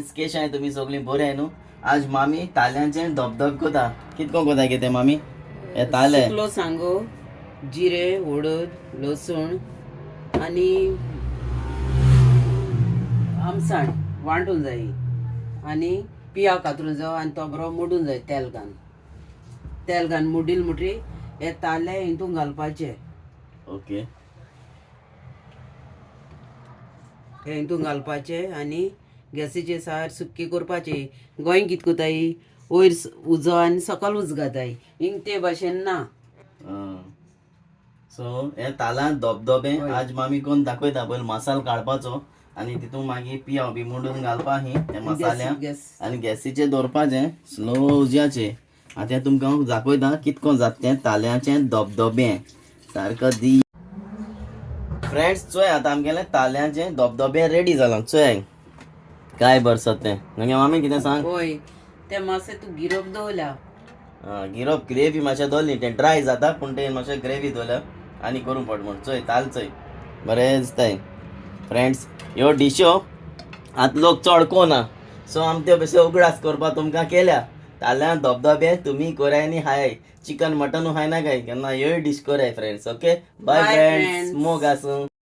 Friends केश आहे तुम्ही सगळी बरे आहे न्हू. आज मामी ताल्यांचे धबधब कोता कितको कोता कितें मामी हे ताले सुकलो सांगो, जिरे, हळद, लसूण आणि आमसाण वांटून जाय आणि पिया कातरून जावं आणि तो बरो मोडून जाय तेल घान मोडील मुठी हे ताले हितून घालपाचे. ओके हे हितून घालपाचे आणि गॅसीचे सार सुक्की करपाची. गोंय कित कोताय वयर उजो आनी सकयल उज घाताय हिंग ते भाशेन ना. सो हे तालां धबधबे होय. आज मामी कोण दाखयता पयलीं मसालो काडपाचो आणि तितून मागीर पियाव बी मोडून घालपा ही ते मसाल्या गॅस आणि गॅसीचे दवरपाचे स्लो उज्याचे. आता तुमकां हांव दाखयता कितको जाता तें ताल्यांचे धबधबे सारको दी. फ्रेंड्स चोय आतां आमगेले ताल्यांचे धबधबे रेडी जालां. चोय काय बरसत तें नगे मामी कितें सांग. होय ते मातशें तूं गिरोप दवरल्या गिरोप ग्रेवी मातशें दवरली तें ड्राय जाता पूण तें मातशें ग्रेवी दवरल्या आनी करूंक पड म्हण. चोय ताल चोय बरें दिसताय. फ्रेंड्स ह्यो डिशो आतां लोक चड कोना सो आमी त्यो बेश्यो उगडास करपा तुमकां केल्या. ताल्ल्या धबधबे तुमी कोराय आनी हाय चिकन मटनू हाय ना काय केन्ना ह्योय डिश कोराय friends. Okay bye Bye, friends friends. मोग आसूं.